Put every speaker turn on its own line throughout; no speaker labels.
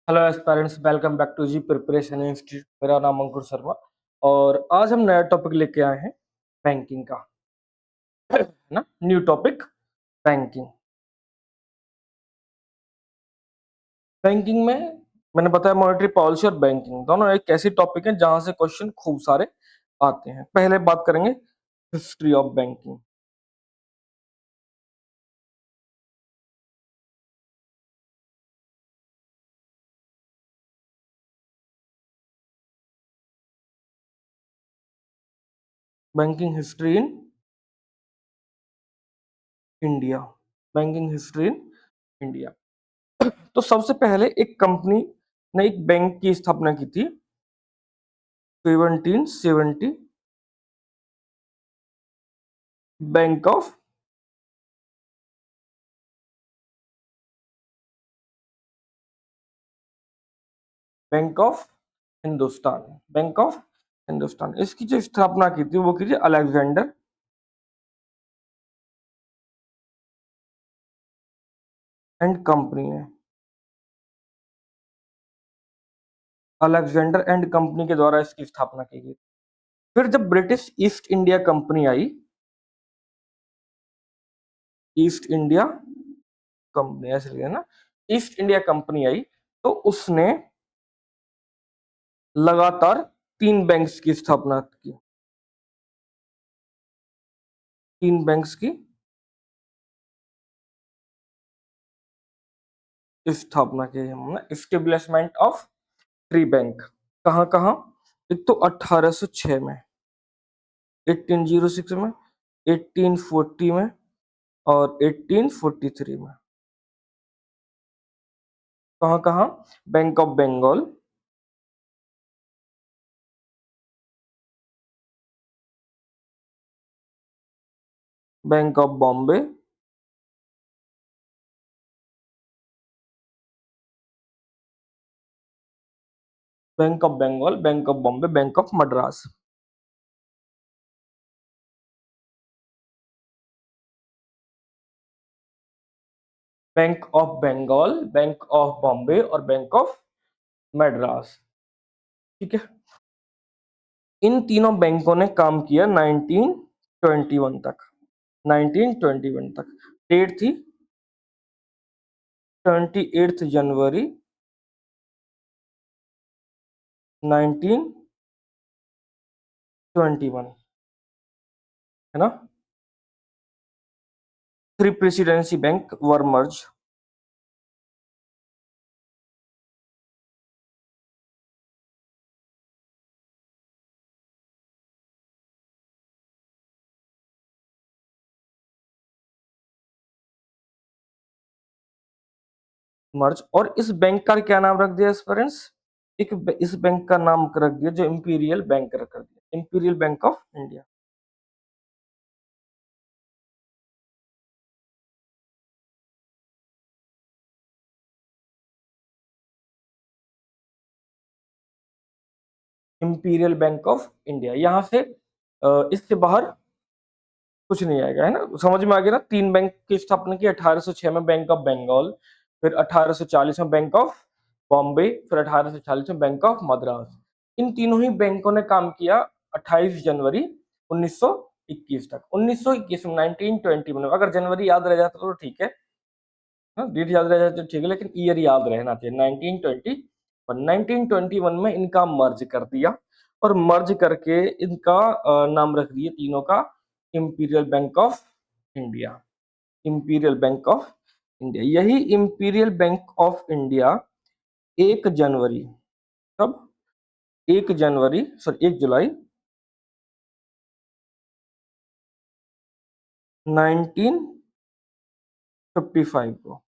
Hello aspirants, welcome back to JEE preparation institute. मेरा नाम अंकुर शर्मा और आज हम नया टॉपिक लेके आए हैं बैंकिंग का, है ना। New topic banking. बैंकिंग में मैंने बताया मॉनेटरी पॉलिसी और बैंकिंग दोनों एक ऐसी टॉपिक है जहां से क्वेश्चन खूब सारे आते हैं। पहले बात करेंगे history of banking. Banking history in India. Banking history in India. तो सबसे पहले एक कंपनी ने एक बैंक की स्थापना की थी 1770। Bank of bank of Hindustan. Bank of Hindustan, इसकी जो स्थापना की थी वो की थी अलेक्जेंडर एंड कंपनी ने। अलेक्जेंडर एंड कंपनी के द्वारा इसकी स्थापना की गई। फिर जब ब्रिटिश ईस्ट इंडिया कंपनी आई, ईस्ट इंडिया कंपनी ऐसे लिखा है ना, ईस्ट इंडिया कंपनी आई तो उसने लगातार तीन बैंक्स की स्थापना की। तीन बैंक्स की स्थापना की हमने, एस्टेब्लिशमेंट ऑफ थ्री बैंक। कहाँ कहाँ? एक तो 1806 में, 1806 में, 1840 में और 1843 में। कहाँ कहाँ? Bank of Bengal, bank of Bombay, bank of Bengal, bank of Bombay, bank of Madras. Bank of Bengal, bank of Bombay और बैंक ऑफ मद्रास। ठीक है। इन तीनों बैंकों ने काम किया 1921 तक। 1921 तक। डेट थी 28 जनवरी 1921, है ना। थ्री प्रेसिडेंसी बैंक वर मर्ज। मर्ज। और इस बैंक का क्या नाम रख दिया स्टूडेंट्स? इस बैंक का नाम रख दिया जो इंपीरियल बैंक रख दिया, imperial bank of India. Imperial bank of India. यहां से इससे बाहर कुछ नहीं आएगा, है ना। समझ में आ गया ना। तीन बैंक की स्थापना की 1806 में, बैंक ऑफ बंगाल, फिर 1840 में बैंक ऑफ बॉम्बे, फिर 1840 में बैंक ऑफ मद्रास। इन तीनों ही बैंकों ने काम किया 28 जनवरी 1921 तक। 1921 में, 1920 में। अगर जनवरी याद रह जाता तो ठीक है, हाँ, डेट याद रह जाती तो ठीक है, लेकिन ईयर याद रहना चाहिए। 1921 में इनका मर्ज कर दिया और मर्ज करके इनका नाम रख दिया तीनों का imperial bank of India. Imperial bank of India. यही इंपीरियल बैंक ऑफ इंडिया 1 जनवरी, कब? 1 जनवरी, सॉरी 1 जुलाई 1955 को,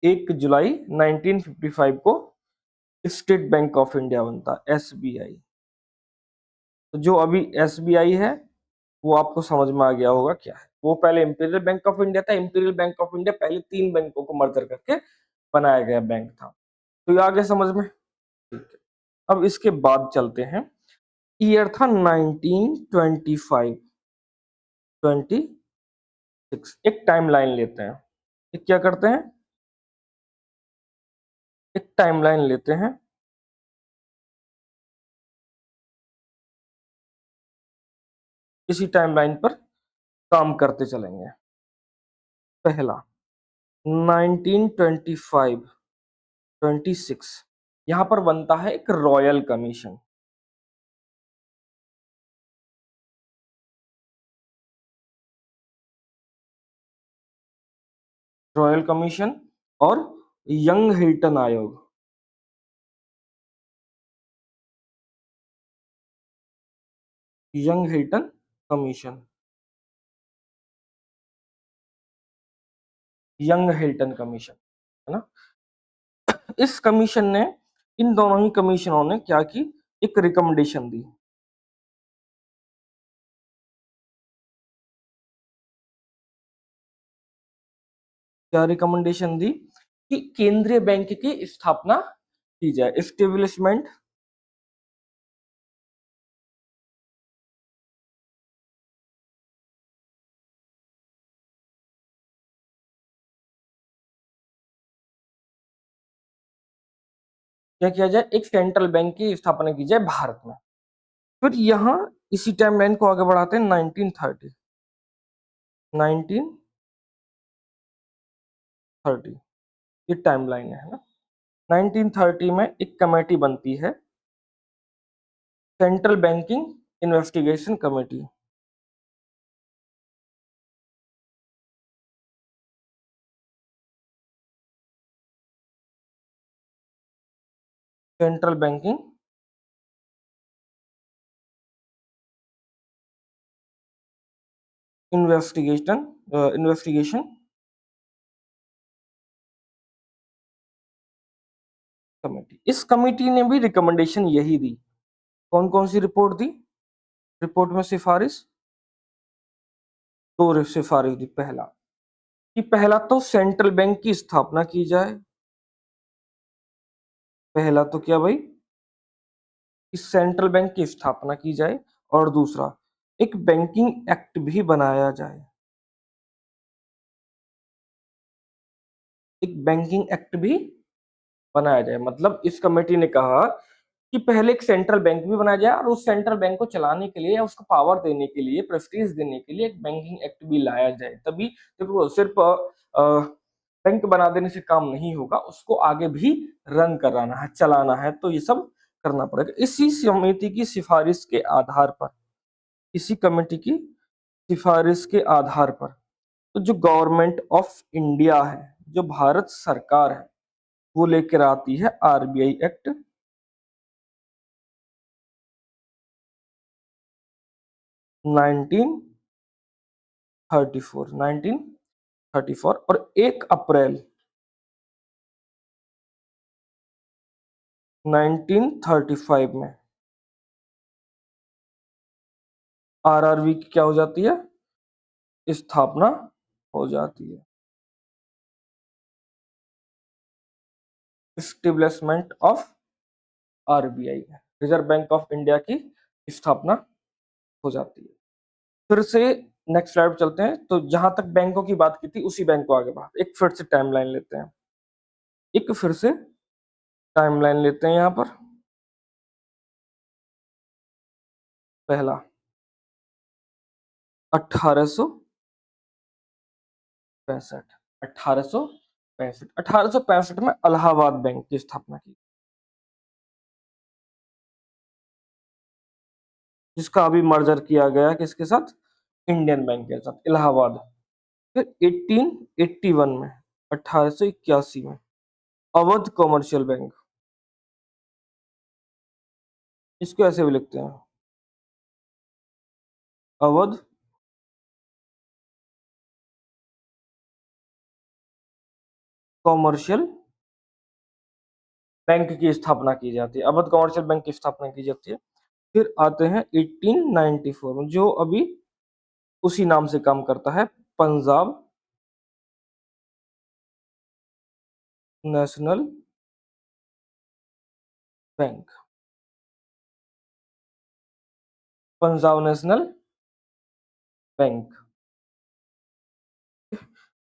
1 जुलाई 1955 को स्टेट बैंक ऑफ इंडिया बनता, एसबीआई। तो जो अभी एसबीआई है वो आपको समझ में आ गया होगा क्या है। वो पहले इंपीरियल बैंक ऑफ इंडिया था। इंपीरियल बैंक ऑफ इंडिया पहले तीन बैंकों को मर्जर करके बनाया गया बैंक था। तो ये आ गया समझ में। ठीक है। अब इसके बाद चलते हैं। ईयर था 1925, 26। एक टाइम लाइन लेते हैं। एक क्या करते हैं, एक टाइमलाइन लेते हैं, इसी टाइमलाइन पर काम करते चलेंगे। पहला 1925, 26 यहाँ पर बनता है एक रॉयल कमीशन। रॉयल कमीशन और यंग हिल्टन आयोग। Young Hilton commission. Young Hilton commission, है ना। इस कमीशन ने, इन दोनों ही कमीशनों ने क्या की, एक रिकमेंडेशन दी। क्या रिकमेंडेशन दी कि केंद्रीय बैंक की स्थापना की जाए। एस्टेब्लिशमेंट क्या किया जाए, एक सेंट्रल बैंक की स्थापना की जाए भारत में। फिर यहाँ इसी टाइमलाइन को आगे बढ़ाते हैं 1930। 1930 ये टाइमलाइन है ना। 1930 में एक कमेटी बनती है, central banking investigation committee. Central banking investigation committee. इस कमेटी ने भी रिकमेंडेशन यही दी। कौन कौन सी रिपोर्ट दी, रिपोर्ट में सिफारिश, दो सिफारिश दी। पहला कि पहला तो सेंट्रल बैंक की स्थापना की जाए। पहला तो क्या भाई, इस सेंट्रल बैंक की स्थापना की जाए, और दूसरा एक बैंकिंग एक्ट भी बनाया जाए। एक बैंकिंग एक्ट भी बनाया जाए, मतलब इस कमेटी ने कहा कि पहले एक सेंट्रल बैंक भी बनाया जाए, और उस सेंट्रल बैंक को चलाने के लिए या उसको पावर देने के लिए, प्रेस्टीज देने के लिए एक बैंकिंग एक्ट भी लाया जाए। तभी देखो, सिर्फ बैंक बना देने से काम नहीं होगा, उसको आगे भी रन कराना है, चलाना है, तो ये सब करना पड़ेगा। इसी समिति की सिफारिश के आधार पर, इसी कमेटी की सिफारिश के आधार पर, तो जो गवर्नमेंट ऑफ इंडिया है, जो भारत सरकार है, वो लेकर आती है आरबीआई एक्ट 1934 और 1 अप्रैल 1935 में आरआरबी की क्या हो जाती है, स्थापना हो जाती है। Establishment of RBI, reserve bank of India की स्थापना हो जाती है। फिर से नेक्स्ट स्लाइड चलते हैं। तो जहां तक बैंकों की बात की थी, उसी बैंक को आगे बढ़ाते, एक फिर से टाइमलाइन लेते हैं, एक फिर से टाइमलाइन लेते हैं। यहां पर पहला 1865, 1865 में इलाहाबाद बैंक की स्थापना की, जिसका अभी मर्जर किया गया किसके साथ, इंडियन बैंक के साथ, इलाहाबाद। फिर 1881 में, 1881 में अवध कॉमर्शियल बैंक, इसको ऐसे भी लिखते हैं, अवध कॉमर्शियल बैंक की स्थापना की जाती है। अवध कॉमर्शियल बैंक की स्थापना की जाती है। फिर आते हैं 1894 में, जो अभी उसी नाम से काम करता है, Punjab national bank. Punjab national bank.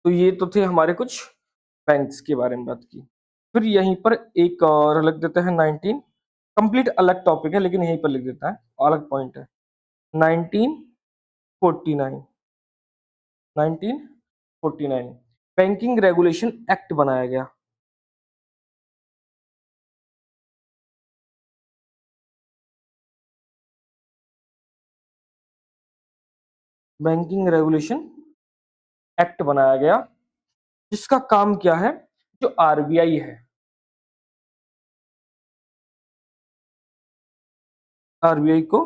तो ये तो थे हमारे कुछ बैंक्स के बारे में बात की। फिर यहीं पर एक और लिख देते हैं 19, कंप्लीट अलग टॉपिक है लेकिन यहीं पर लिख देता है, अलग पॉइंट है। 1949, 1949 बैंकिंग रेगुलेशन एक्ट बनाया गया। बैंकिंग रेगुलेशन एक्ट बनाया गया, जिसका काम क्या है, जो आरबीआई है, आरबीआई को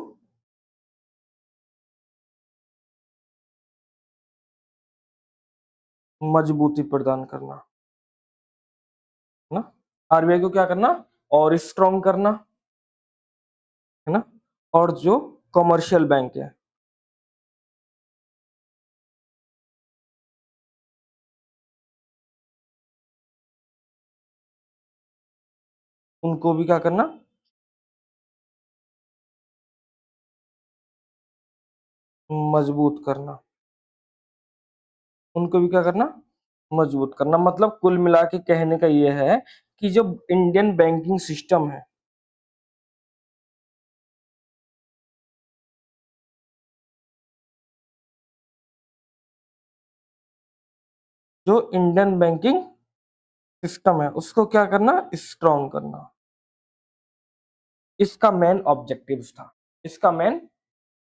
मजबूती प्रदान करना, है ना। आरबीआई को क्या करना, और स्ट्रॉन्ग करना, है ना। और जो कमर्शियल बैंक है, उनको भी क्या करना, मजबूत करना, उनको भी क्या करना, मजबूत करना। मतलब कुल मिला के कहने का ये है कि जो इंडियन बैंकिंग सिस्टम है, जो इंडियन बैंकिंग सिस्टम है उसको क्या करना, स्ट्रॉन्ग करना, इसका मेन ऑब्जेक्टिव्स था, इसका मेन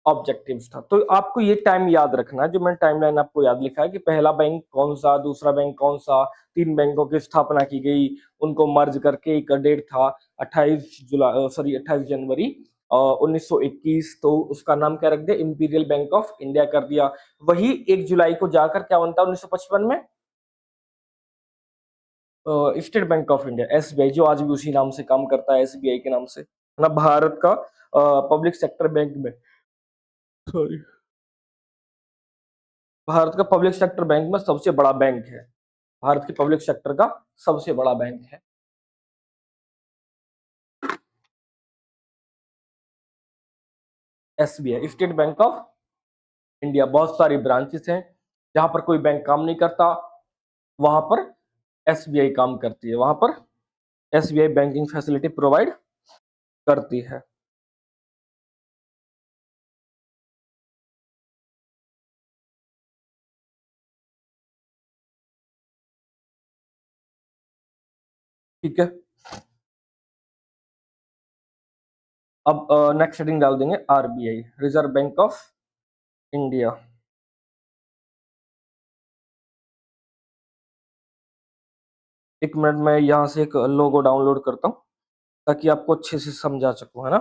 ऑब्जेक्टिव्स था। तो आपको ये टाइम याद रखना है, जो मैंने टाइमलाइन आपको याद लिखा है कि पहला बैंक कौन सा, दूसरा बैंक कौन सा, तीन बैंकों की स्थापना की गई, उनको मर्ज करके एक डेट था 28 जनवरी 1921, तो उसका नाम क्या रख दिया, इंपीरियल बैंक ऑफ इंडिया कर दिया। वही 1 जुलाई को जाकर क्या बनता है 1955 में, state bank of India, SBI, जो आज भी उसी नाम से काम करता है, एसबीआई के नाम से, है ना। भारत का पब्लिक सेक्टर बैंक में, सॉरी, भारत का पब्लिक सेक्टर बैंक में सबसे बड़ा बैंक है, भारत के पब्लिक सेक्टर का सबसे बड़ा बैंक है। SBI, state bank of India, बहुत सारी ब्रांचेस हैं, जहां पर कोई बैंक काम नहीं करता वहां पर एसबीआई काम करती है, वहां पर एसबीआई बैंकिंग फैसिलिटी प्रोवाइड करती है। ठीक है, अब नेक्स्ट हेडिंग डाल देंगे RBI, reserve bank of India. एक मिनट में यहाँ से एक लोगो डाउनलोड करता हूँ ताकि आपको अच्छे से समझा सकूं, है ना।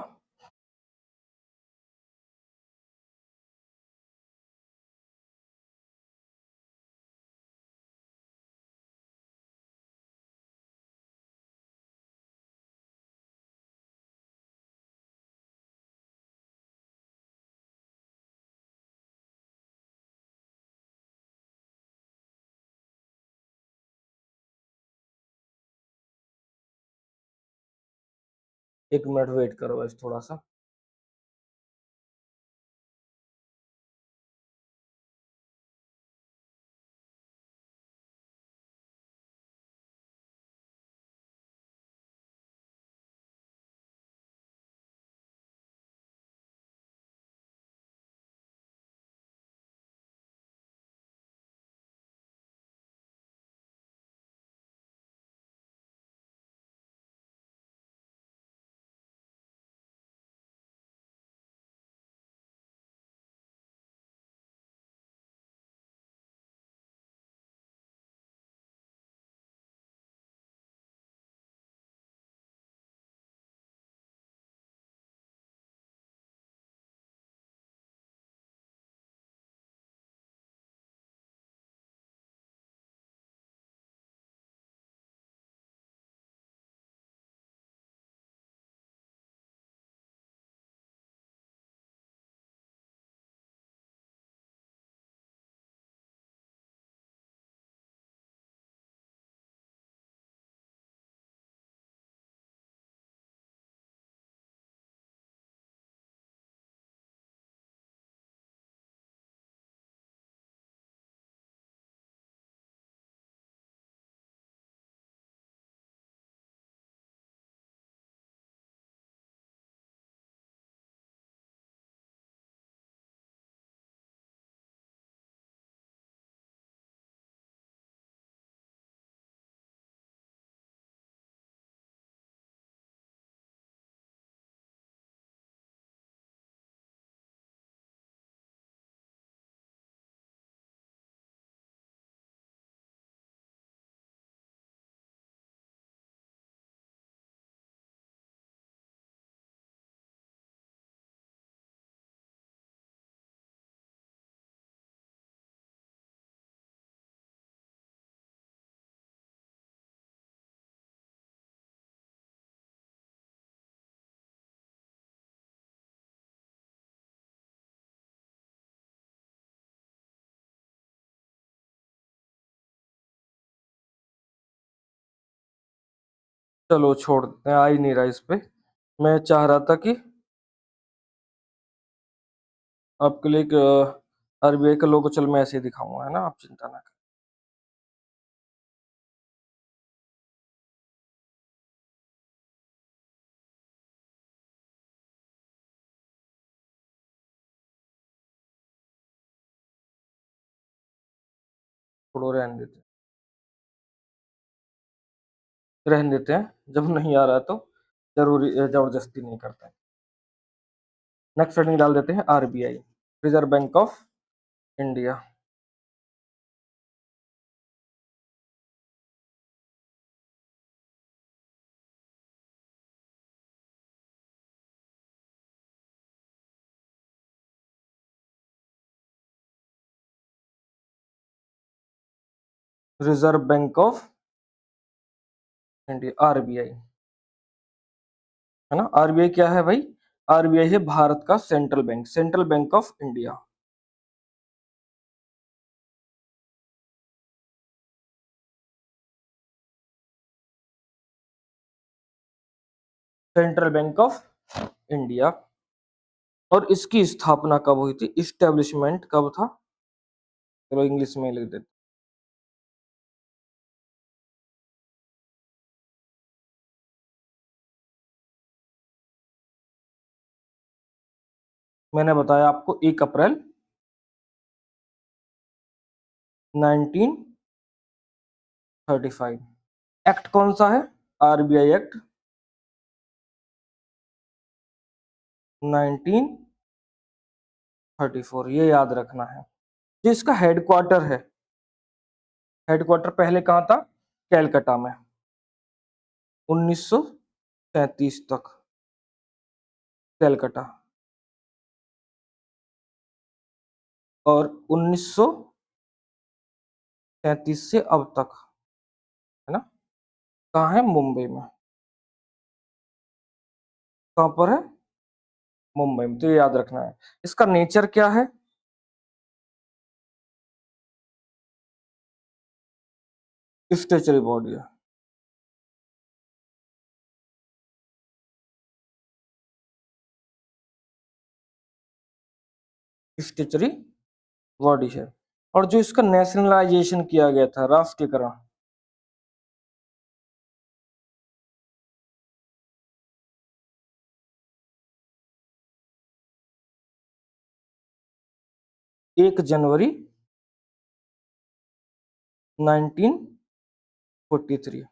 एक मिनट वेट करो बस थोड़ा सा। चलो छोड़ देते हैं, आ ही नहीं रहा इस पे। मैं चाह रहा था कि आपके लिए एक आरबीआई का लोगो, चल मैं ऐसे ही दिखाऊंगा, है ना, आप चिंता ना करें। छोड़ो, रहने देते हैं, जब नहीं आ रहा है तो जरूरी जबरदस्ती नहीं करते हैं। नेक्स्ट हेडिंग डाल देते हैं RBI, reserve bank of India. Reserve bank of India, RBI, है ना। आरबीआई क्या है भाई? आरबीआई है भारत का central bank, central bank of India. Central bank of India. और इसकी स्थापना कब हुई थी? इस्टेब्लिशमेंट कब था? चलो इंग्लिश में लिख देते। मैंने बताया आपको 1 अप्रैल 1935। एक्ट कौन सा है? आरबीआई एक्ट 1934, ये याद रखना है। जो इसका हेडक्वार्टर है, हेडक्वार्टर पहले कहाँ था? कैलकाटा में, 1937 तक कैलकाटा, और 1937 से अब तक, है ना, कहाँ है? मुंबई में। कहाँ पर है? मुंबई में। तो ये याद रखना है। इसका नेचर क्या है? स्टेचुरी बॉडी है। स्टेचुरी बॉडी है। और जो इसका नेशनलाइजेशन किया गया था, राष्ट्रीयकरण, 1 जनवरी 1943।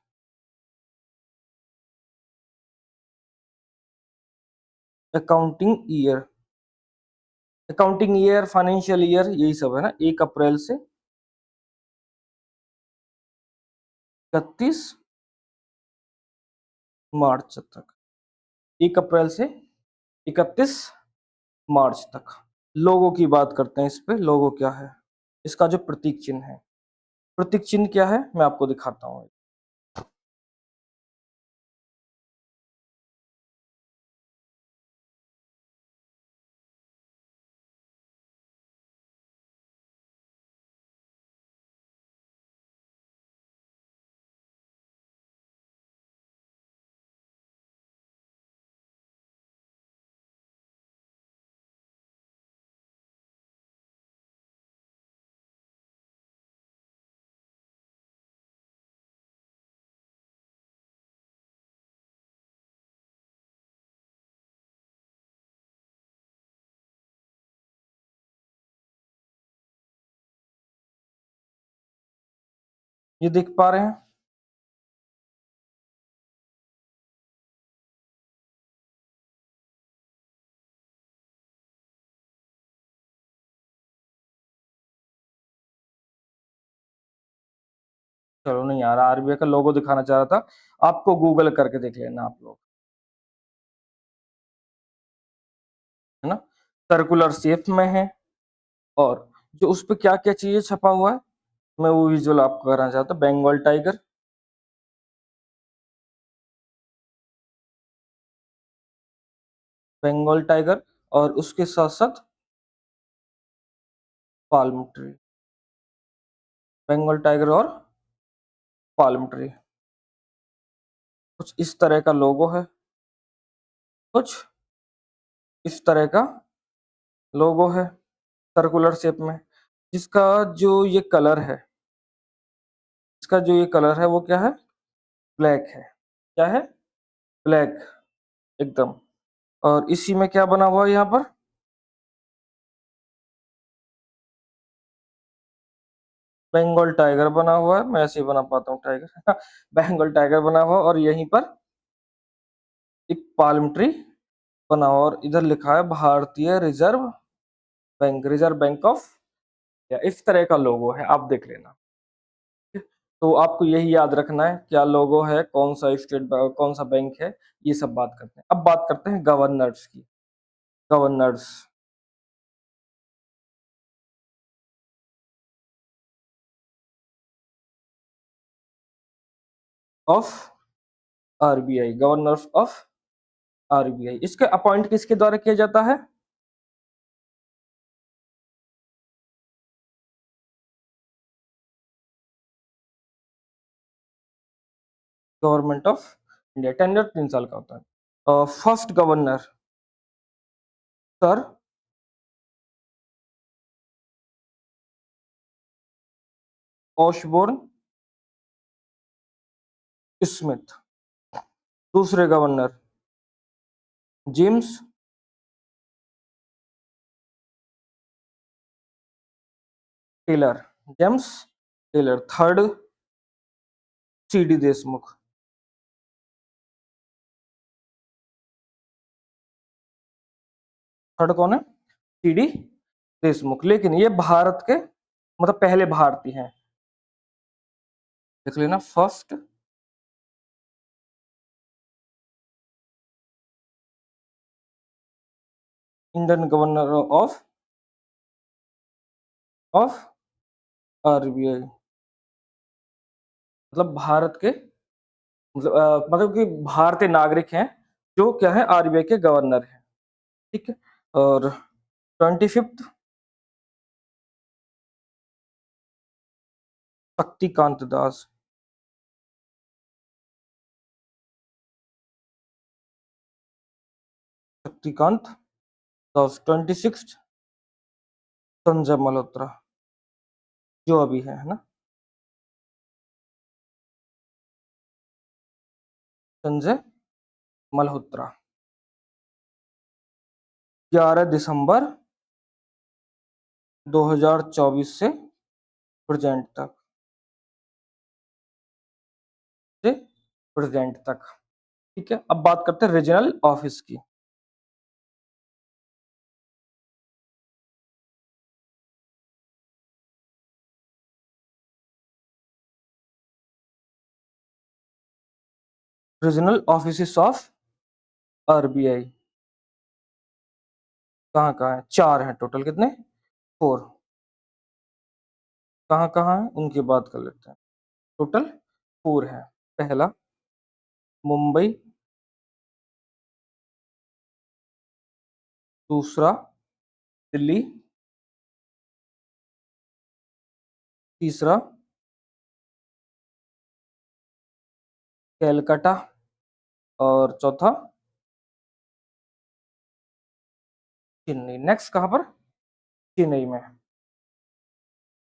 Accounting year, accounting year, financial year, यही सब है ना। 1 अप्रैल से 31 मार्च तक, 1 अप्रैल से 31 मार्च तक। लोगों की बात करते हैं। इस पे लोगो क्या है? इसका जो प्रतीक चिन्ह है, प्रतीक चिन्ह क्या है, मैं आपको दिखाता हूँ। ये देख पा रहे हैं? चलो नहीं यार, आरबीआई का लोगो दिखाना चाह रहा था आपको, गूगल करके देख लेना आप लोग, है ना। सर्कुलर शेप में है। और जो उस पे क्या क्या चीजें छपा हुआ है, मैं वो विजुअल आपको कराना चाहता हूँ। बंगाल टाइगर, बंगाल टाइगर, और उसके साथ साथ पाल्म ट्री, बंगाल टाइगर और पाल्म ट्री। कुछ इस तरह का लोगो है, कुछ इस तरह का लोगो है, सर्कुलर शेप में, जिसका जो ये कलर है, इसका जो ये कलर है वो क्या है? ब्लैक है। क्या है? ब्लैक, एकदम। और इसी में क्या बना हुआ है यहाँ पर? बंगाल टाइगर बना हुआ है, मैं ऐसे ही बना पाता हूँ टाइगर। बंगाल टाइगर बना हुआ, और यहीं पर एक पाल्म ट्री बना हुआ, और इधर लिखा है भारतीय reserve bank, reserve bank of, या इस तरह का लोगो है, आप देख लेना। तो आपको यही याद रखना है, क्या लोगो है, कौन सा कौन सा बैंक है, ये सब बात करते हैं। अब बात करते हैं गवर्नर्स की। Governors of RBI, governors of RBI, इसके अपॉइंट किसके द्वारा किया जाता है? Government of India. टेन्योर 3 साल का होता है। First governor sir Osborne Smith. दूसरे गवर्नर James Taylor, James Taylor. Third CD Deshmukh. Third कौन है? सीडी देशमुख। लेकिन ये भारत के मतलब पहले भारतीय हैं, देख लेना। First Indian governor of RBI, मतलब भारत के, मतलब कि भारतीय नागरिक हैं जो क्या है, आरबीआई के गवर्नर हैं। ठीक है। और 25th शक्तिकांत दास। शक्तिकांत दास। 26th संजय मल्होत्रा, जो अभी है ना, संजय मल्होत्रा। 11 दिसंबर 2024 से प्रेजेंट तक, से प्रेजेंट तक। ठीक है। अब बात करते हैं रीजनल ऑफिस की। रीजनल ऑफिस ऑफ आरबीआई कहाँ कहाँ है? 4 हैं टोटल। कितने? 4। कहाँ कहाँ है उनकी बात कर लेते हैं। टोटल 4 है। पहला मुंबई, दूसरा दिल्ली, तीसरा कैलकाटा, और चौथा चेन्नई। नेक्स्ट कहाँ पर? चेन्नई में।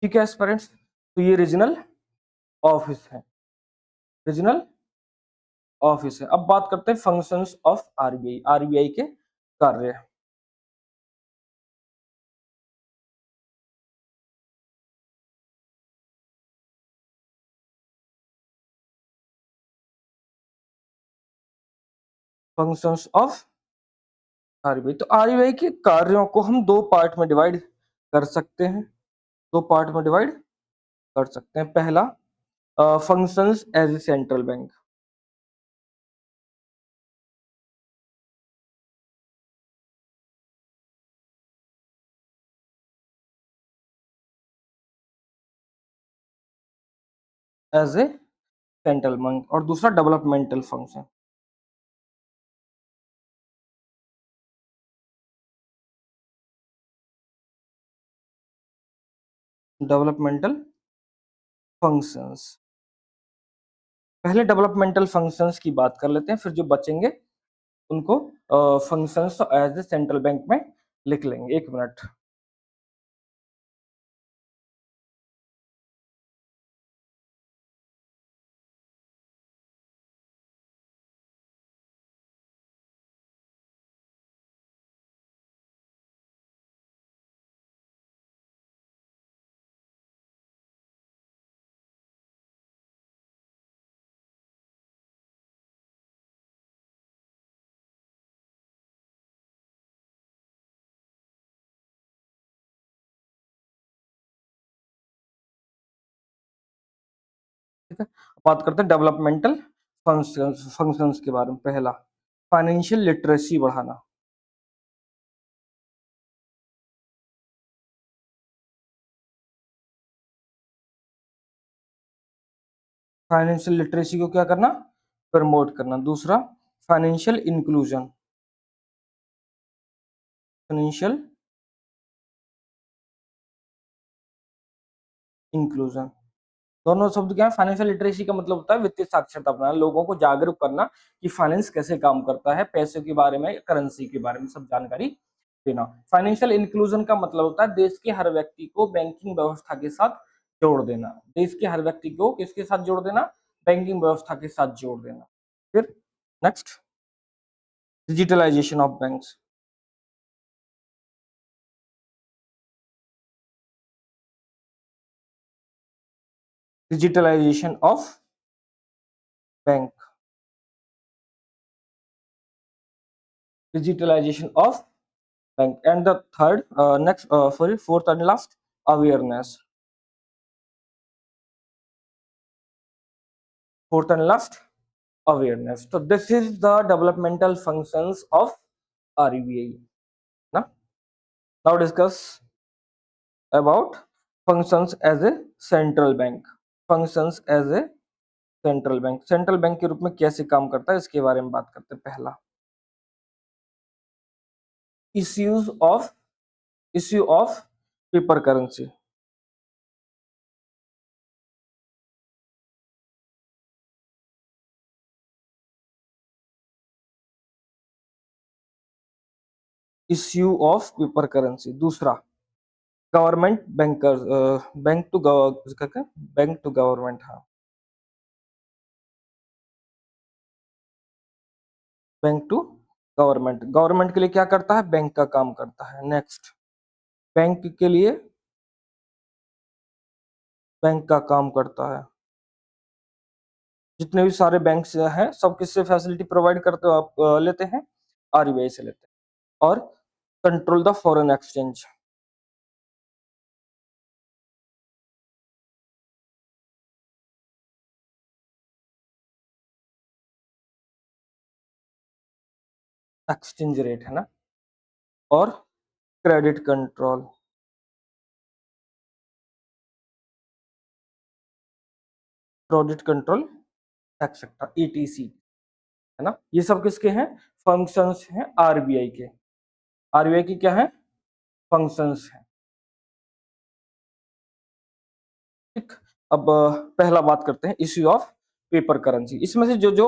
ठीक है एस्पिरेंट्स, तो ये रीजनल ऑफिस है, रीजनल ऑफिस है। अब बात करते हैं फंक्शंस ऑफ आरबीआई, आरबीआई के कार्य। फंक्शंस ऑफ आरबीआई, तो आरबीआई के कार्यों को हम 2 पार्ट में डिवाइड कर सकते हैं, 2 पार्ट में डिवाइड कर सकते हैं। पहला, functions as a central bank. As a central bank. और दूसरा डेवलपमेंटल फंक्शन। Developmental functions. पहले डेवलपमेंटल फंक्शंस की बात कर लेते हैं, फिर जो बचेंगे उनको functions as a central bank में लिख लेंगे। 1 मिनट। ठीक है, बात करते हैं डेवलपमेंटल फंक्शंस के बारे में। पहला, फाइनेंशियल लिटरेसी बढ़ाना। फाइनेंशियल लिटरेसी को क्या करना, प्रमोट करना। दूसरा, फाइनेंशियल इंक्लूजन। फाइनेंशियल इंक्लूजन, दोनों शब्द क्या है? फाइनेंशियल लिटरेसी का मतलब होता है वित्तीय साक्षरता अपनाना, लोगों को जागरूक करना कि फाइनेंस कैसे काम करता है, पैसों के बारे में, करेंसी के बारे में सब जानकारी देना। फाइनेंशियल इंक्लूजन का मतलब होता है देश के हर व्यक्ति को बैंकिंग व्यवस्था के साथ जोड़ देना। देश के हर व्यक्ति को किसके साथ जोड़ देना? बैंकिंग व्यवस्था के साथ जोड़ देना। फिर next, digitalization of banks. Digitalization of bank. digitalization of bank. And the third, sorry, fourth and last, awareness. Fourth and last, awareness. So this is the developmental functions of RBI. Now discuss about functions as a central bank. Functions as a central bank. Central bank के रूप में कैसे काम करता है इसके बारे में बात करते हैं। पहला, issue of paper currency. Issue of paper currency. दूसरा, government banker, bank to government. हाँ, बैंक टू गवर्नमेंट। गवर्नमेंट के लिए क्या करता है? बैंक का काम करता है। नेक्स्ट, बैंक के लिए बैंक का काम करता है। जितने भी सारे बैंक हैं सब किससे फैसिलिटी प्रोवाइड करते हो आप, लेते हैं आरबीआई से लेते हैं। और control the foreign exchange. Exchange rate है ना। और credit control, credit control etcetera, etc, है ना। ये सब किसके हैं? फंक्शंस हैं आरबीआई के। आरबीआई की क्या है? फंक्शंस हैं। ठीक, अब पहला बात करते हैं इश्यू ऑफ पेपर करेंसी। इसमें से जो जो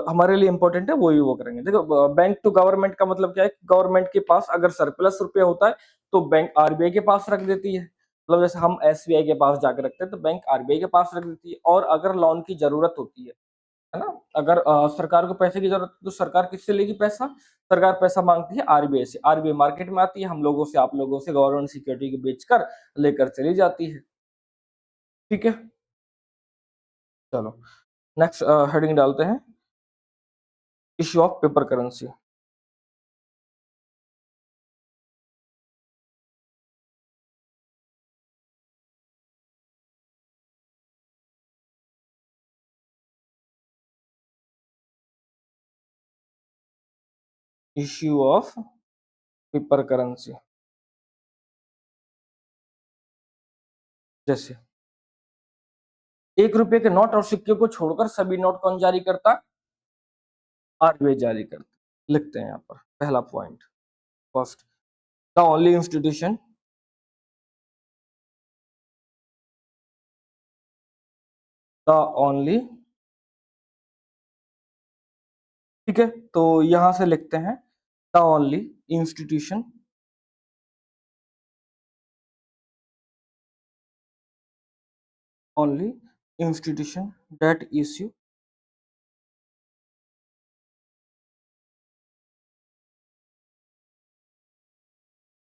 हमारे लिए इंपॉर्टेंट है वही वो करेंगे। देखो, बैंक टू गवर्नमेंट का मतलब क्या है? गवर्नमेंट के पास अगर सरप्लस रुपया होता है तो बैंक आरबीआई के पास रख देती है। मतलब जैसे हम एसबीआई के पास जाकर रखते हैं तो बैंक आरबीआई के पास रख देती है। और अगर लोन की जरूरत होती है ना, अगर सरकार को पैसे की जरूरत है तो सरकार किससे लेगी पैसा? सरकार पैसा मांगती है आरबीआई से। आरबीआई मार्केट में आती है, हम लोगों से, आप लोगों से गवर्नमेंट सिक्योरिटी को बेचकर लेकर चली जाती है। ठीक है, चलो नेक्स्ट हेडिंग डालते हैं, issue of paper currency. Issue of paper currency, जैसे 1 रुपए के नोट और सिक्के को छोड़कर सभी नोट कौन जारी करता? आरबीआई जारी करता। लिखते हैं यहाँ पर पहला point. First, the only institution, the only ठीक है, तो यहां से लिखते हैं the only institution only institution that issue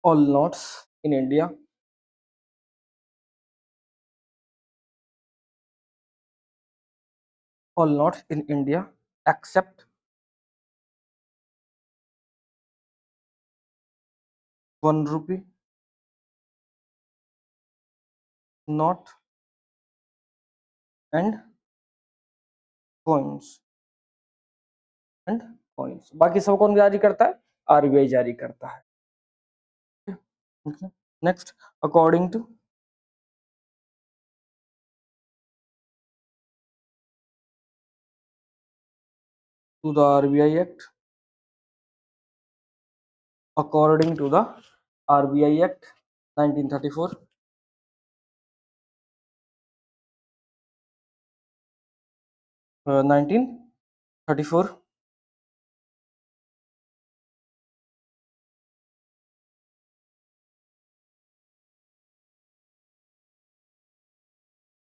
all notes in India, all notes in India except 1 rupee note and coins and coins। बाकी सब कौन जारी करता है? आरबीआई जारी करता है। Next, according to the RBI act, according to the RBI Act 1934, 1934,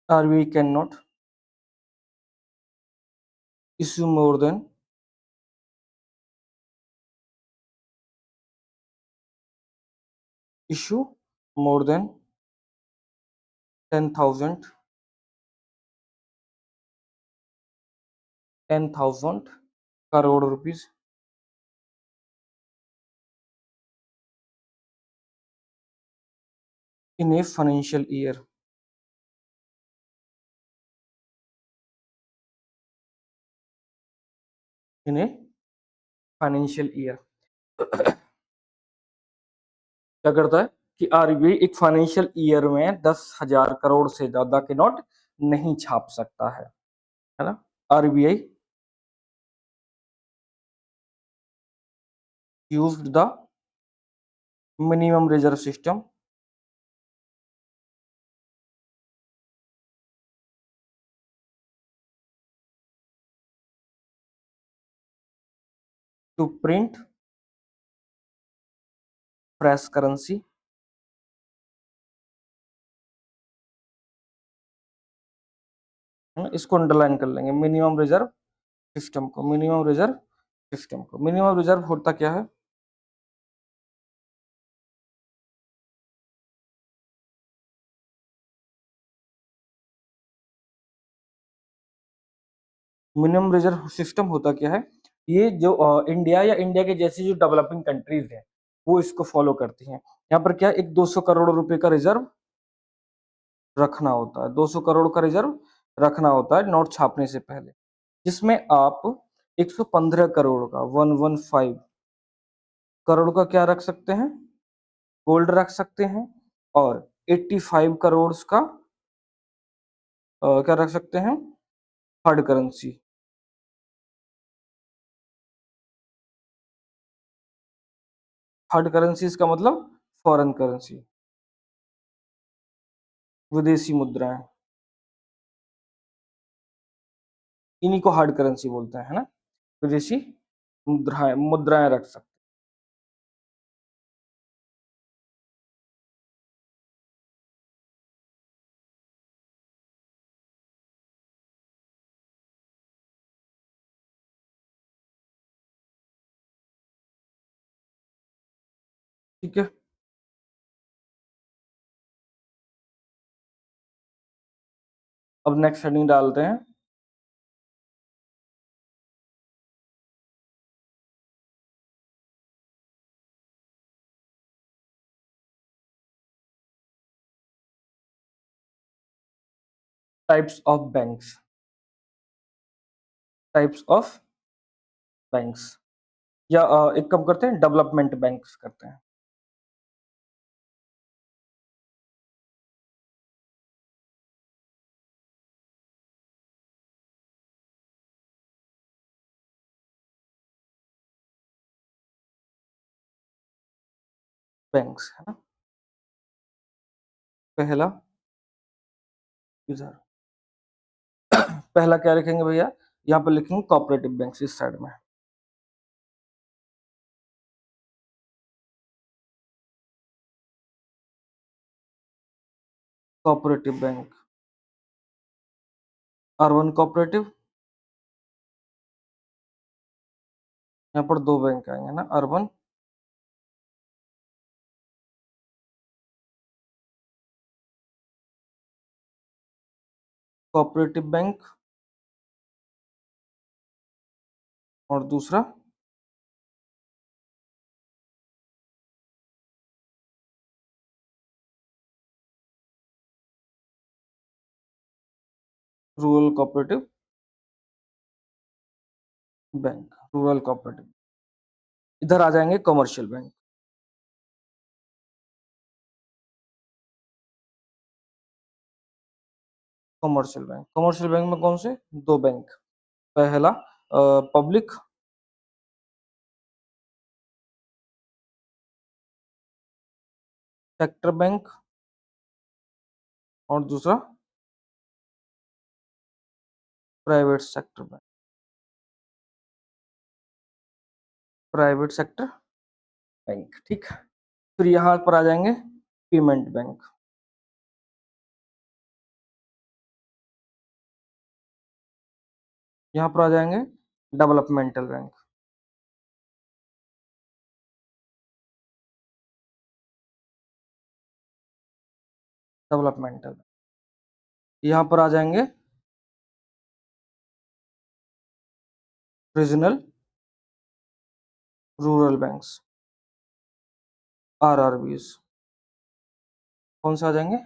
RBI cannot issue more than issue more than 10,000 crore rupees in a financial year, in a financial year. क्या करता है कि आरबीआई एक financial year में 10,000 करोड़ से ज्यादा के note नहीं छाप सकता है ना। RBI used the minimum reserve system to print fresh currency, इसको अंडरलाइन कर लेंगे। मिनिमम रिजर्व सिस्टम को, मिनिमम रिजर्व सिस्टम को, मिनिमम रिजर्व होता क्या है? मिनिमम रिजर्व सिस्टम होता क्या है? ये जो इंडिया या इंडिया के जैसी जो डेवलपिंग कंट्रीज है वो इसको फॉलो करती हैं। यहाँ पर क्या, एक 200 करोड़ रुपए का रिजर्व रखना होता है, 200 करोड़ का रिजर्व रखना होता है नोट छापने से पहले, जिसमें आप 115 करोड़ का, 115 करोड़ का क्या रख सकते हैं? गोल्ड रख सकते हैं। और 85 करोड़ का क्या रख सकते हैं? Hard currency. हार्ड करेंसी इसका मतलब फॉरेन करेंसी, विदेशी मुद्राएं, इन्हीं को हार्ड करेंसी बोलते हैं, है ना। विदेशी मुद्राएं, मुद्राएं रख सकते। ठीक है, अब नेक्स्ट हेडिंग डालते हैं, types of banks, types of banks, या एक काम करते हैं, डेवलपमेंट बैंक्स करते हैं। बैंक्स, है ना। पहला इधर, पहला क्या लिखेंगे भैया? यहाँ पर लिखेंगे कोऑपरेटिव बैंक्स इस साइड में। कोऑपरेटिव बैंक, अर्बन कोऑपरेटिव, यहाँ पर दो बैंक आएंगे ना, अर्बन कोऑपरेटिव बैंक और दूसरा rural cooperative bank, rural cooperative. इधर आ जाएंगे कमर्शियल बैंक, कमर्शियल बैंक में कौन से दो बैंक, पहला पब्लिक सेक्टर बैंक और दूसरा private sector bank, private sector bank, ठीक। फिर यहाँ पर आ जाएंगे पेमेंट बैंक, यहाँ पर आ जाएंगे डेवलपमेंटल बैंक, डेवलपमेंटल, यहाँ पर आ जाएंगे रीजनल रूरल बैंक्स, आरआरबीज, कौन सा आ जाएंगे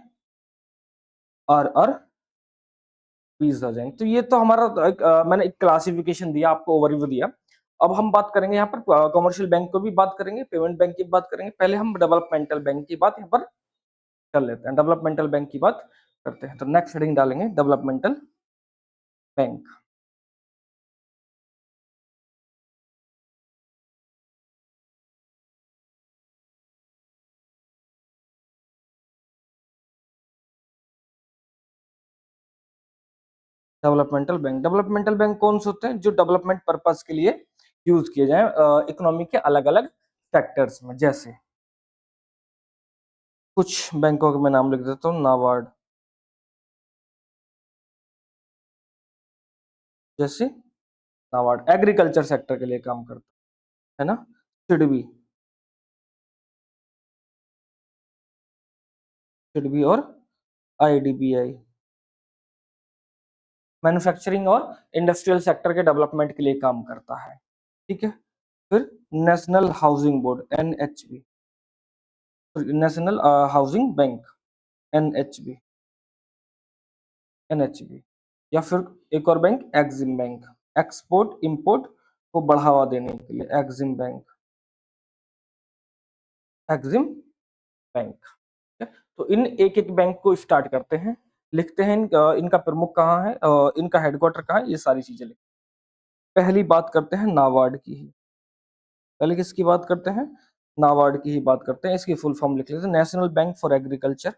आर बीस आ जाएंगे। तो ये तो हमारा मैंने एक क्लासिफिकेशन दिया आपको, ओवरव्यू दिया। अब हम बात करेंगे यहाँ पर कमर्शियल बैंक को भी बात करेंगे, पेमेंट बैंक की बात करेंगे। पहले हम डेवलपमेंटल बैंक की बात यहाँ पर कर लेते हैं, डेवलपमेंटल बैंक की बात करते हैं। तो नेक्स्ट हेडिंग डालेंगे डेवलपमेंटल बैंक। डेवलपमेंटल बैंक कौन से होते हैं, जो डेवलपमेंट पर्पस के लिए यूज किए जाए इकोनॉमी के अलग अलग सेक्टर्स में। जैसे कुछ बैंकों के मैं नाम लिख देता हूँ, नाबार्ड, जैसे नाबार्ड एग्रीकल्चर सेक्टर के लिए काम करता है ना, सिडबी, सिडबी और आईडीबीआई मैन्युफैक्चरिंग और इंडस्ट्रियल सेक्टर के डेवलपमेंट के लिए काम करता है, ठीक है। फिर national housing board NHB, national housing bank NHB, NHB. या फिर एक और bank Exim bank, export import को बढ़ावा देने के लिए एक्सिम बैंक, एक्सिम बैंक, ठीक है? तो इन एक एक बैंक को स्टार्ट करते हैं, लिखते हैं इनका प्रमुख कहाँ है, इनका हेडक्वार्टर कहाँ है, ये सारी चीजें लिखते हैं। पहली बात करते हैं नाबार्ड की ही, पहले किसकी बात करते हैं, नाबार्ड की ही बात करते हैं। इसकी फुल फॉर्म लिख लेते हैं, national bank for agriculture,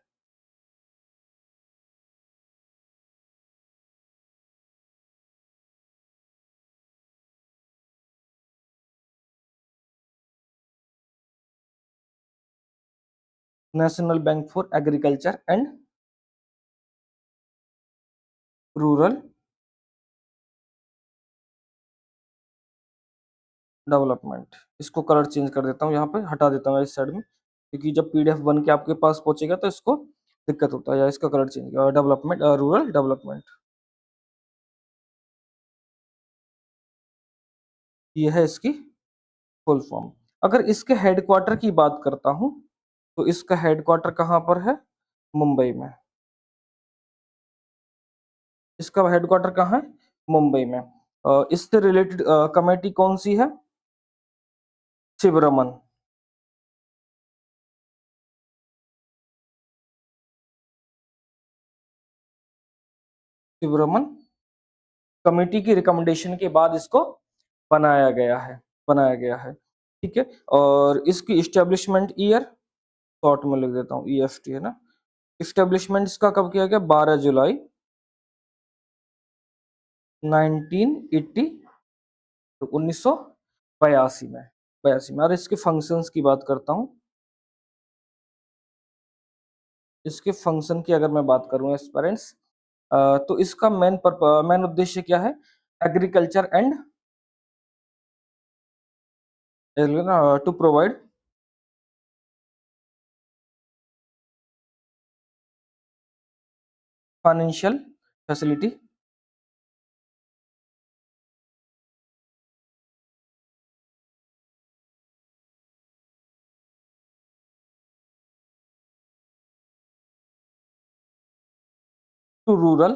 national bank for agriculture and rural development. इसको कलर चेंज कर देता हूँ, यहाँ पे हटा देता हूँ इस साइड में, क्योंकि जब पीडीएफ बन के आपके पास पहुंचेगा तो इसको दिक्कत होता है। या इसका colour change, development, rural development, ये है इसकी फुल फॉर्म। अगर इसके हेडक्वार्टर की बात करता हूँ, तो इसका हेडक्वार्टर कहाँ पर है, मुंबई में। इसका हेडक्वार्टर कहाँ है, मुंबई में। इससे रिलेटेड कमेटी कौन सी है, शिवरमन, शिवरमन कमेटी की रिकमेंडेशन के बाद इसको बनाया गया है, बनाया गया है, ठीक है। और इसकी इस्टेब्लिशमेंट ईयर शॉर्ट में लिख देता हूँ, ईएसटी है ना। इस्टेब्लिशमेंट इसका कब किया गया, 12 जुलाई 1980, तो 1982 में, 82 में। और इसके फंक्शंस की बात करता हूँ, इसके फंक्शन की अगर मैं बात करूँ एस्पिरेंट्स, तो इसका मेन उद्देश्य क्या है? Agriculture and to provide financial facility to rural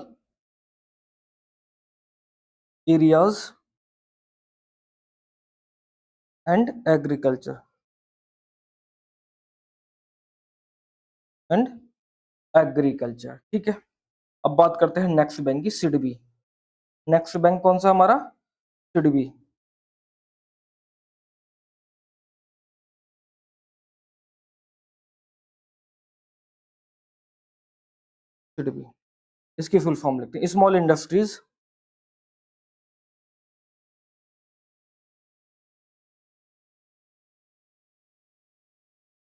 areas and agriculture and agriculture. ठीक है, अब बात करते हैं नेक्स्ट बैंक की, सिडबी। नेक्स्ट बैंक कौन सा हमारा? सिडबी। सिडबी, इसकी फुल फॉर्म लिखते हैं, small industries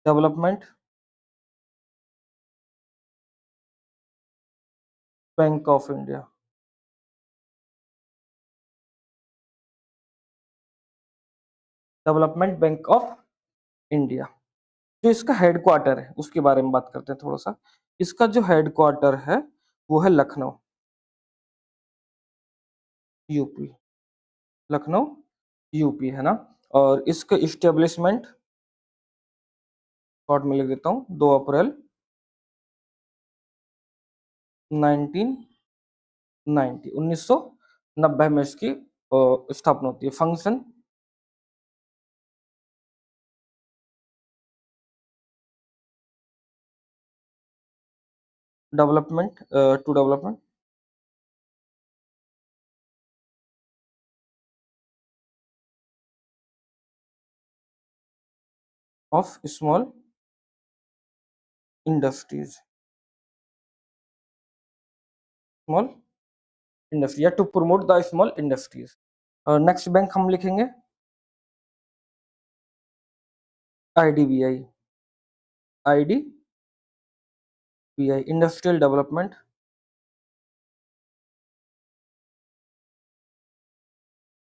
development bank of India. Development bank of India. जो इसका हेडक्वार्टर है उसके बारे में बात करते हैं थोड़ा सा। इसका जो हेडक्वार्टर है वो है लखनऊ, यूपी। लखनऊ, यूपी है ना। और इसका इस्टेब्लिशमेंट शॉर्ट में लिख देता हूँ, 2 अप्रैल 1990, 1990 में इसकी स्थापना होती है। Function development, to development of small industries, small industry या to promote the small industries. Next bank हम लिखेंगे IDBI. IDBI industrial development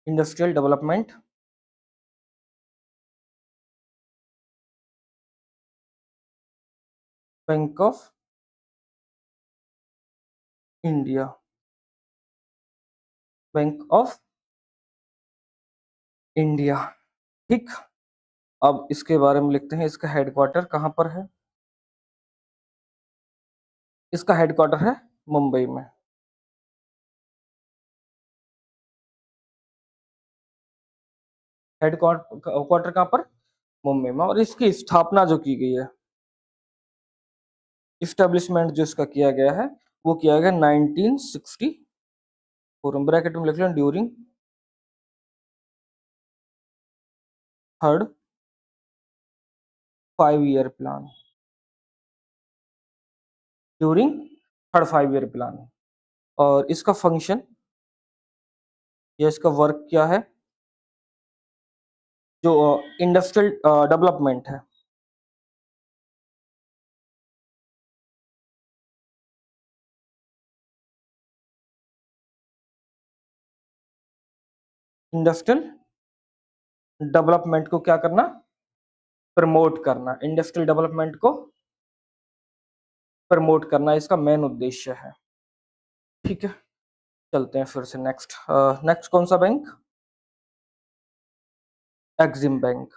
industrial development bank of India. Bank of India. ठीक, अब इसके बारे में लिखते हैं, इसका हेडक्वार्टर कहाँ पर है? इसका हेडक्वार्टर है मुंबई में। हेडक्वार्टर कहाँ पर? मुंबई में। और इसकी स्थापना जो की गई है, इस्टेब्लिशमेंट जो इसका किया गया है वो किया गया 1964। ब्रैकेट में लिख लें, during third 5 year plan. During third 5 year plan. और इसका फंक्शन या इसका वर्क क्या है? जो इंडस्ट्रियल डेवलपमेंट है, इंडस्ट्रियल डेवलपमेंट को क्या करना? प्रमोट करना। इंडस्ट्रियल डेवलपमेंट को प्रमोट करना इसका मेन उद्देश्य है। ठीक है, चलते हैं फिर से नेक्स्ट। नेक्स्ट कौन सा bank? Exim bank.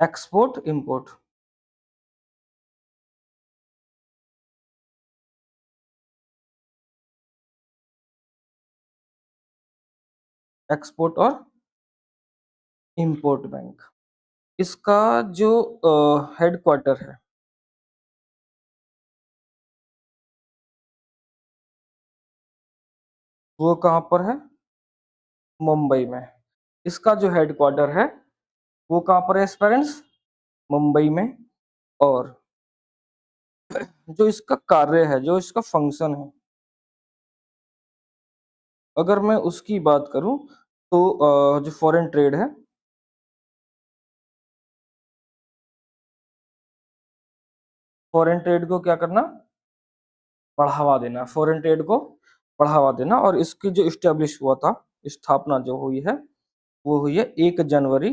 Export import, export और इंपोर्ट बैंक। इसका जो हेडक्वार्टर है वो कहाँ पर है? मुंबई में। इसका जो हेडक्वार्टर है वो कहाँ पर है एस्पेरेंट्स? मुंबई में। और जो इसका कार्य है, जो इसका फंक्शन है, अगर मैं उसकी बात करूँ तो जो फॉरेन ट्रेड है, फॉरेन ट्रेड को क्या करना? बढ़ावा देना, फॉरेन ट्रेड को बढ़ावा देना। और इसकी जो इस्टेब्लिश हुआ था, स्थापना जो हुई है, वो हुई है 1 जनवरी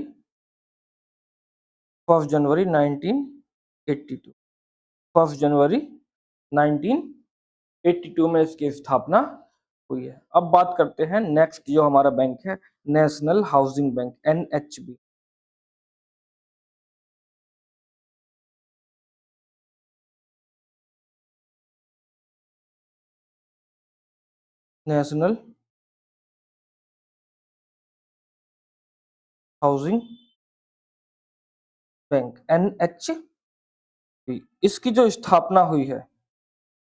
1 जनवरी 1982। 1 जनवरी 1982 में इसकी स्थापना हुई है। अब बात करते हैं नेक्स्ट जो हमारा बैंक है, national housing bank, NHB. National housing bank, NHB. इसकी जो स्थापना हुई है,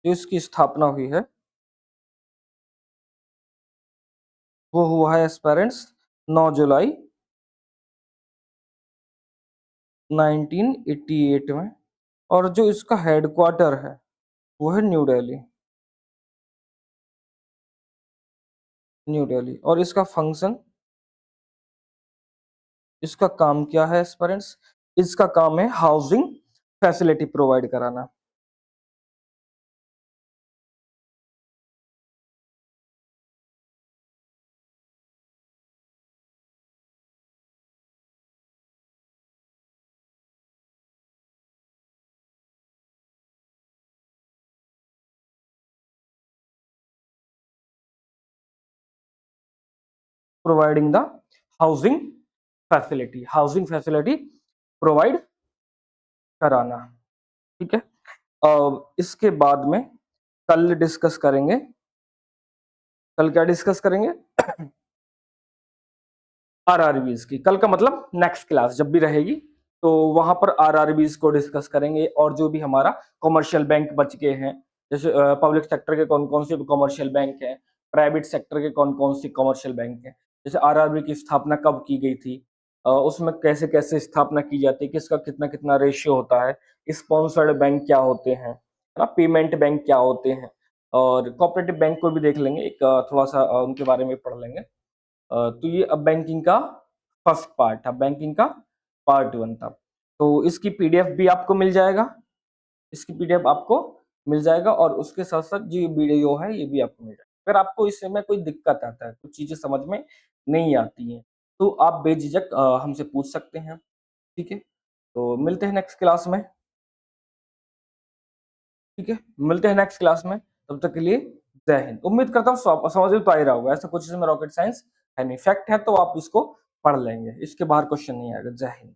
जो इसकी स्थापना हुई है, वो हुआ है एस्पेरेंट्स 9 जुलाई 1988 में। और जो इसका हेडक्वार्टर है, वो है न्यू दिल्ली, न्यू दिल्ली। और इसका फंक्शन, इसका काम क्या है एस्पेरेंट्स? इसका काम है हाउसिंग फैसिलिटी प्रोवाइड कराना। Providing the housing facility, housing facility provide कराना। ठीक है। इसके बाद में कल डिस्कस करेंगे, कल क्या डिस्कस करेंगे? आरआरबीज की। कल का मतलब नेक्स्ट क्लास जब भी रहेगी, तो वहां पर आरआरबीज को डिस्कस करेंगे। और जो भी हमारा कमर्शियल बैंक बच गए हैं, जैसे पब्लिक सेक्टर के कौन कौन से कमर्शियल बैंक हैं, प्राइवेट सेक्टर के कौन कौन से कमर्शियल बैंक हैं, जैसे आरआरबी की स्थापना कब की गई थी, उसमें कैसे कैसे स्थापना की जाती है, किसका कितना कितना रेशियो होता है, स्पॉन्सर्ड बैंक क्या होते हैं, है ना, पेमेंट बैंक क्या होते हैं, और कोऑपरेटिव बैंक को भी देख लेंगे, एक थोड़ा सा उनके बारे में पढ़ लेंगे। तो ये अब बैंकिंग का फर्स्ट पार्ट था, बैंकिंग का पार्ट 1 था। तो इसकी पीडीएफ भी आपको मिल जाएगा, इसकी पीडीएफ आपको मिल जाएगा, और उसके साथ साथ जो ये वीडियो है ये भी आपको मिल जाएगा। अगर आपको इसमें कोई दिक्कत आता है, कुछ चीजें समझ में नहीं आती हैं, तो आप बेझिझक हमसे पूछ सकते हैं। ठीक है, तो मिलते हैं नेक्स्ट क्लास में। ठीक है, मिलते हैं नेक्स्ट क्लास में, तब तक के लिए जय हिंद। उम्मीद करता हूँ समझ में तो आ ही रहा होगा, ऐसा कुछ इसमें रॉकेट साइंस है नहीं, फैक्ट है तो आप इसको पढ़ लेंगे, इसके बाहर क्वेश्चन नहीं आएगा। जय हिंद।